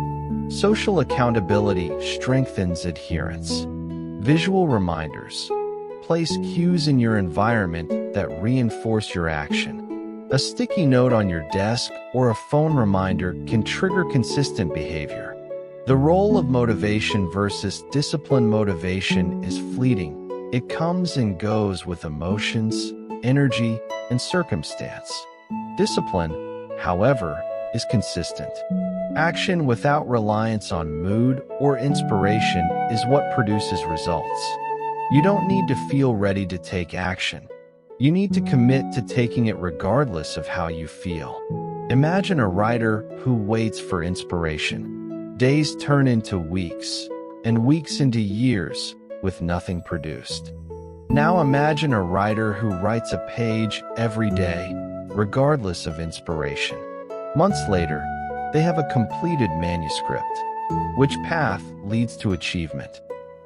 A: Social accountability strengthens adherence. Visual reminders. Place cues in your environment that reinforce your action. A sticky note on your desk or a phone reminder can trigger consistent behavior. The role of motivation versus discipline. Motivation is fleeting. It comes and goes with emotions, energy, and circumstance. Discipline, however, is consistent. Action without reliance on mood or inspiration is what produces results. You don't need to feel ready to take action. You need to commit to taking it regardless of how you feel. Imagine a writer who waits for inspiration. Days turn into weeks, and weeks into years, with nothing produced. Now imagine a writer who writes a page every day, regardless of inspiration. Months later, they have a completed manuscript. Which path leads to achievement?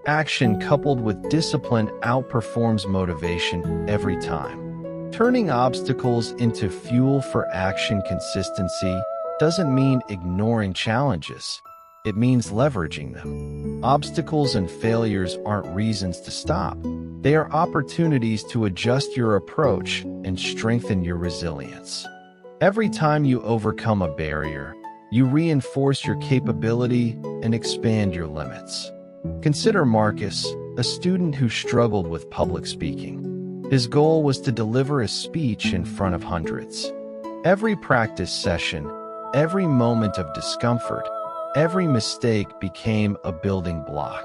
A: Action coupled with discipline outperforms motivation every time. Turning obstacles into fuel for action. Consistency doesn't mean ignoring challenges. It means leveraging them. Obstacles and failures aren't reasons to stop. They are opportunities to adjust your approach and strengthen your resilience. Every time you overcome a barrier, you reinforce your capability and expand your limits. Consider Marcus, a student who struggled with public speaking. His goal was to deliver a speech in front of hundreds. Every practice session, every moment of discomfort, every mistake became a building block.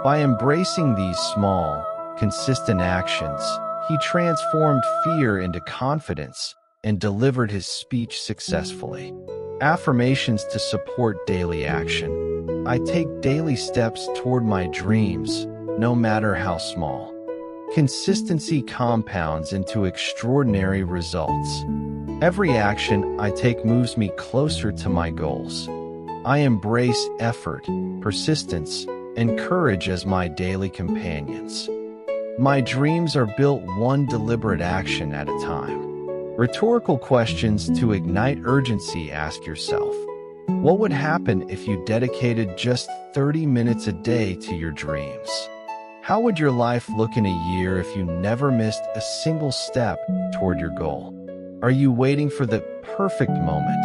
A: By embracing these small, consistent actions, he transformed fear into confidence and delivered his speech successfully. Affirmations to support daily action. I take daily steps toward my dreams, no matter how small. Consistency compounds into extraordinary results. Every action I take moves me closer to my goals. I embrace effort, persistence, and courage as my daily companions. My dreams are built one deliberate action at a time. Rhetorical questions to ignite urgency. Ask yourself, what would happen if you dedicated just 30 minutes a day to your dreams? How would your life look in a year if you never missed a single step toward your goal? Are you waiting for the perfect moment,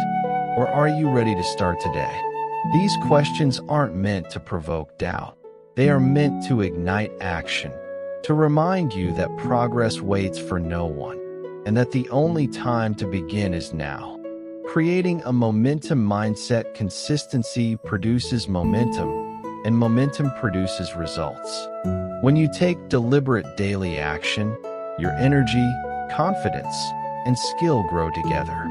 A: or are you ready to start today? These questions aren't meant to provoke doubt. They are meant to ignite action, to remind you that progress waits for no one, and that the only time to begin is now. Creating a momentum mindset. Consistency produces momentum, and momentum produces results. When you take deliberate daily action, your energy, confidence, and skill grow together.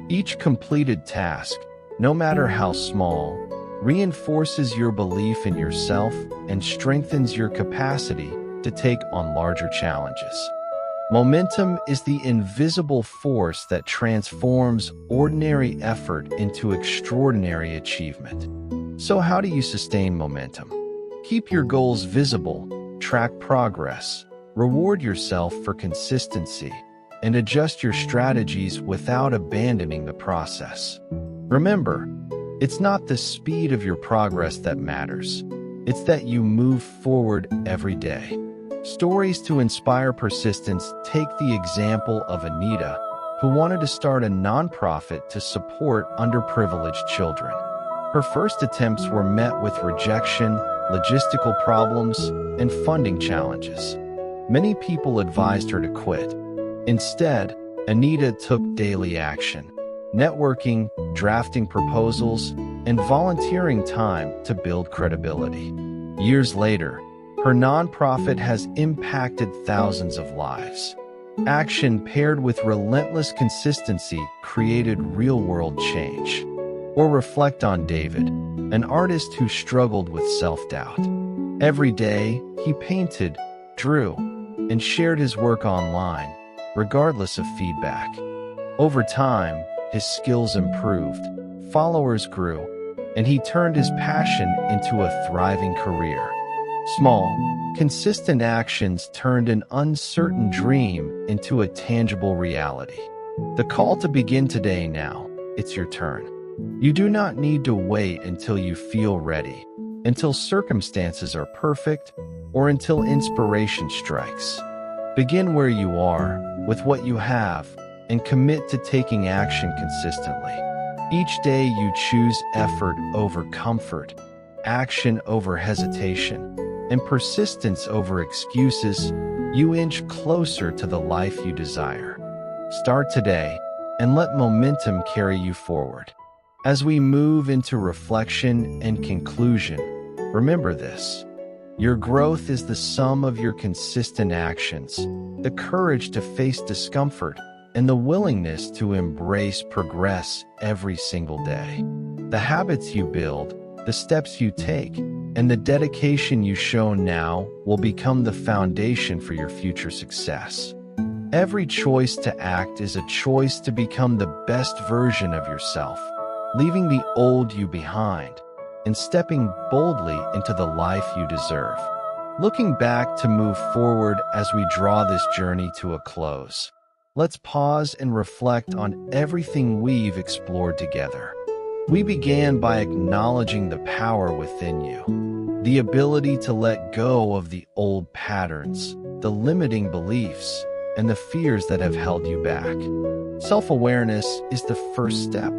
A: Each completed task, no matter how small, reinforces your belief in yourself and strengthens your capacity to take on larger challenges. Momentum is the invisible force that transforms ordinary effort into extraordinary achievement. So how do you sustain momentum? Keep your goals visible, track progress, reward yourself for consistency, and adjust your strategies without abandoning the process. Remember, it's not the speed of your progress that matters. It's that you move forward every day. Stories to inspire persistence. Take the example of Anita, who wanted to start a nonprofit to support underprivileged children. Her first attempts were met with rejection, logistical problems, and funding challenges. Many people advised her to quit. Instead, Anita took daily action, networking, drafting proposals, and volunteering time to build credibility. Years later, her nonprofit has impacted thousands of lives. Action paired with relentless consistency created real-world change. Or reflect on David, an artist who struggled with self-doubt. Every day, he painted, drew, and shared his work online, regardless of feedback. Over time, his skills improved, followers grew, and he turned his passion into a thriving career. Small, consistent actions turned an uncertain dream into a tangible reality. The call to begin today now. It's your turn. You do not need to wait until you feel ready, until circumstances are perfect, or until inspiration strikes. Begin where you are, with what you have, and commit to taking action consistently. Each day you choose effort over comfort, action over hesitation, and persistence over excuses. You inch closer to the life you desire. Start today, and let momentum carry you forward. As we move into reflection and conclusion, remember this. Your growth is the sum of your consistent actions, the courage to face discomfort, and the willingness to embrace progress every single day. The habits you build, the steps you take, and the dedication you show now will become the foundation for your future success. Every choice to act is a choice to become the best version of yourself, leaving the old you behind and stepping boldly into the life you deserve. Looking back to move forward as we draw this journey to a close, let's pause and reflect on everything we've explored together. We began by acknowledging the power within you, the ability to let go of the old patterns, the limiting beliefs, and the fears that have held you back. Self-awareness is the first step.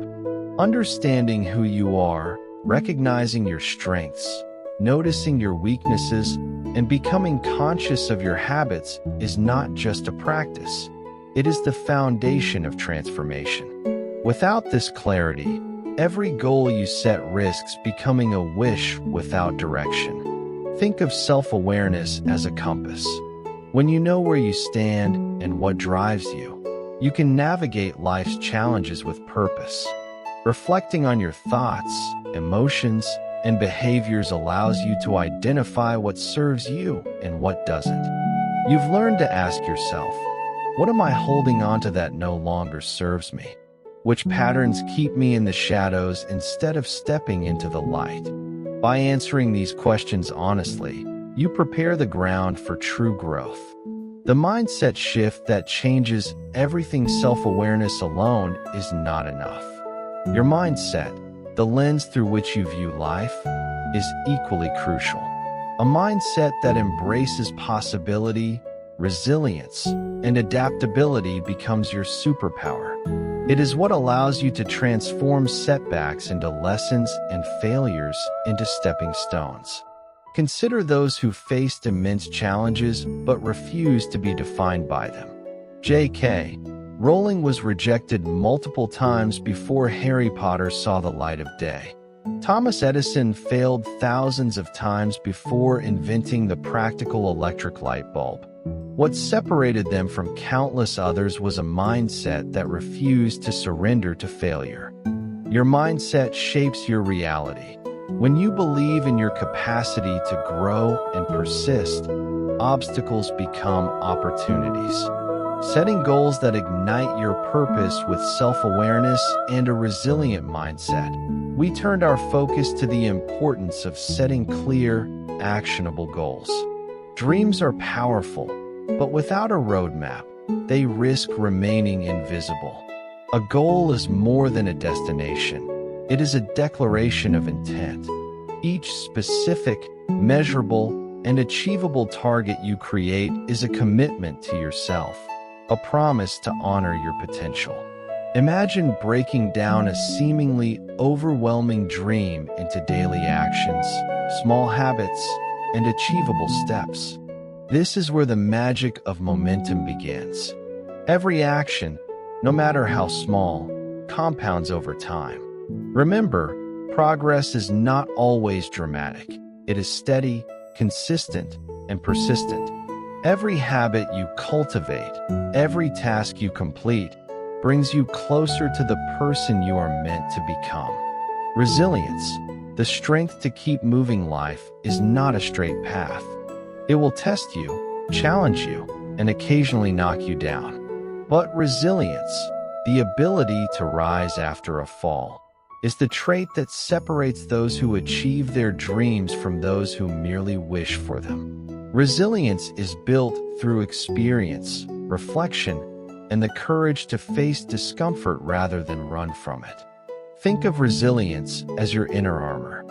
A: Understanding who you are, recognizing your strengths, noticing your weaknesses, and becoming conscious of your habits is not just a practice. It is the foundation of transformation. Without this clarity, every goal you set risks becoming a wish without direction. Think of self-awareness as a compass. When you know where you stand and what drives you, you can navigate life's challenges with purpose. Reflecting on your thoughts, emotions, and behaviors allows you to identify what serves you and what doesn't. You've learned to ask yourself, what am I holding on to that no longer serves me? Which patterns keep me in the shadows instead of stepping into the light? By answering these questions honestly, you prepare the ground for true growth. The mindset shift that changes everything. Self-awareness alone is not enough. Your mindset, the lens through which you view life, is equally crucial. A mindset that embraces possibility, resilience, and adaptability becomes your superpower. It is what allows you to transform setbacks into lessons and failures into stepping stones. Consider those who faced immense challenges but refused to be defined by them. J.K. Rowling was rejected multiple times before Harry Potter saw the light of day. Thomas Edison failed thousands of times before inventing the practical electric light bulb. What separated them from countless others was a mindset that refused to surrender to failure. Your mindset shapes your reality. When you believe in your capacity to grow and persist, obstacles become opportunities. Setting goals that ignite your purpose with self-awareness and a resilient mindset, we turned our focus to the importance of setting clear, actionable goals. Dreams are powerful, but without a roadmap, they risk remaining invisible. A goal is more than a destination. It is a declaration of intent. Each specific, measurable, and achievable target you create is a commitment to yourself, a promise to honor your potential. Imagine breaking down a seemingly overwhelming dream into daily actions, small habits, and achievable steps. This is where the magic of momentum begins. Every action, no matter how small, compounds over time. Remember, progress is not always dramatic. It is steady, consistent, and persistent. Every habit you cultivate, every task you complete, brings you closer to the person you are meant to become. Resilience, the strength to keep moving life, is not a straight path. It will test you, challenge you, and occasionally knock you down. But resilience, the ability to rise after a fall, is the trait that separates those who achieve their dreams from those who merely wish for them. Resilience is built through experience, reflection, and the courage to face discomfort rather than run from it. Think of resilience as your inner armor.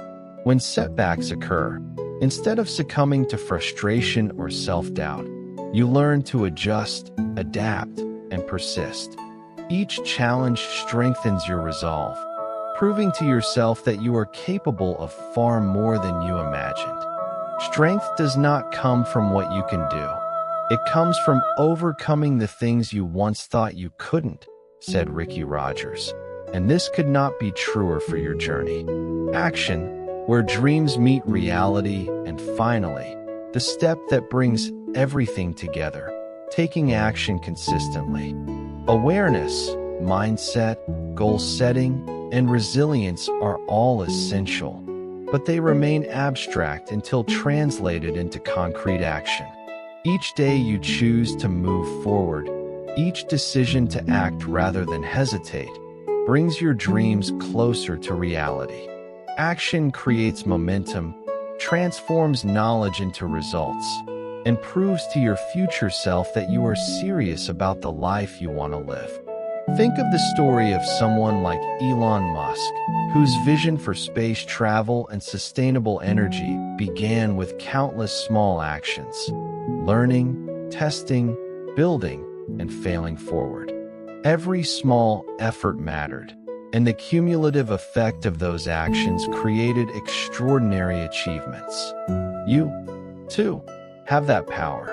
A: When setbacks occur, instead of succumbing to frustration or self-doubt, you learn to adjust, adapt, and persist. Each challenge strengthens your resolve, proving to yourself that you are capable of far more than you imagined. Strength does not come from what you can do. It comes from overcoming the things you once thought you couldn't, said Ricky Rogers. And this could not be truer for your journey. Action, where dreams meet reality, and finally, the step that brings everything together, taking action consistently. Awareness, mindset, goal setting, and resilience are all essential, but they remain abstract until translated into concrete action. Each day you choose to move forward, each decision to act rather than hesitate, brings your dreams closer to reality. Action creates momentum, transforms knowledge into results, and proves to your future self that you are serious about the life you want to live. Think of the story of someone like Elon Musk, whose vision for space travel and sustainable energy began with countless small actions: learning, testing, building, and failing forward. Every small effort mattered, and the cumulative effect of those actions created extraordinary achievements. You, too, have that power.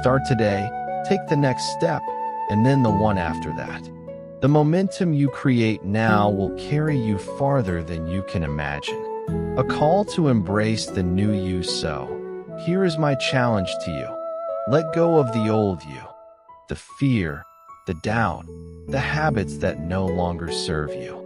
A: Start today, take the next step, and then the one after that. The momentum you create now will carry you farther than you can imagine. A call to embrace the new you. So, here is my challenge to you. Let go of the old you, the fear, the doubt, the habits that no longer serve you.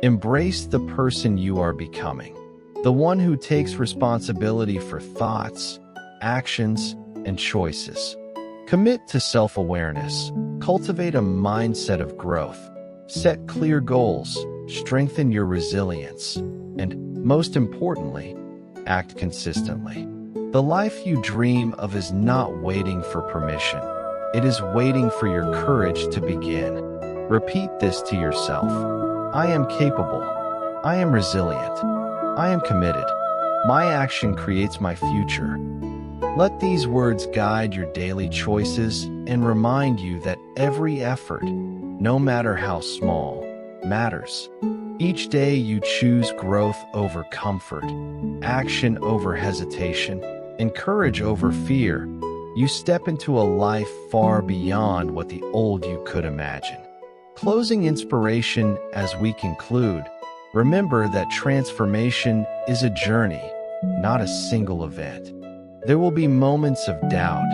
A: Embrace the person you are becoming, the one who takes responsibility for thoughts, actions, and choices. Commit to self-awareness, cultivate a mindset of growth, set clear goals, strengthen your resilience, and, most importantly, act consistently. The life you dream of is not waiting for permission. It is waiting for your courage to begin. Repeat this to yourself. I am capable. I am resilient. I am committed. My action creates my future. Let these words guide your daily choices and remind you that every effort, no matter how small, matters. Each day you choose growth over comfort, action over hesitation, and courage over fear. You step into a life far beyond what the old you could imagine. Closing inspiration as we conclude, remember that transformation is a journey, not a single event. There will be moments of doubt,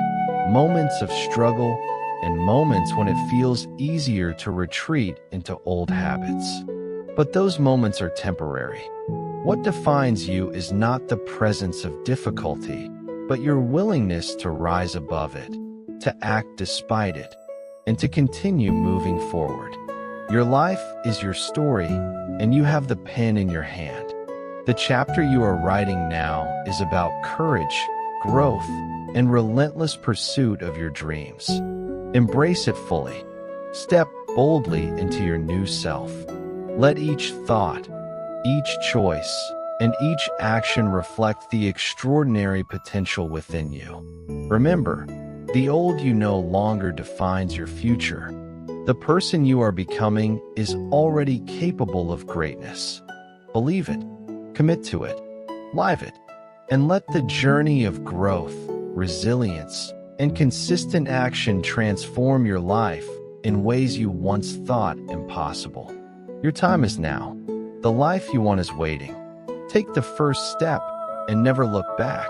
A: moments of struggle, and moments when it feels easier to retreat into old habits. But those moments are temporary. What defines you is not the presence of difficulty, but your willingness to rise above it, to act despite it, and to continue moving forward. Your life is your story, and you have the pen in your hand. The chapter you are writing now is about courage, growth, and relentless pursuit of your dreams. Embrace it fully. Step boldly into your new self. Let each thought, each choice, and each action reflect the extraordinary potential within you. Remember, the old you no longer defines your future. The person you are becoming is already capable of greatness. Believe it, commit to it, live it, and let the journey of growth, resilience, and consistent action transform your life in ways you once thought impossible. Your time is now. The life you want is waiting. Take the first step and never look back.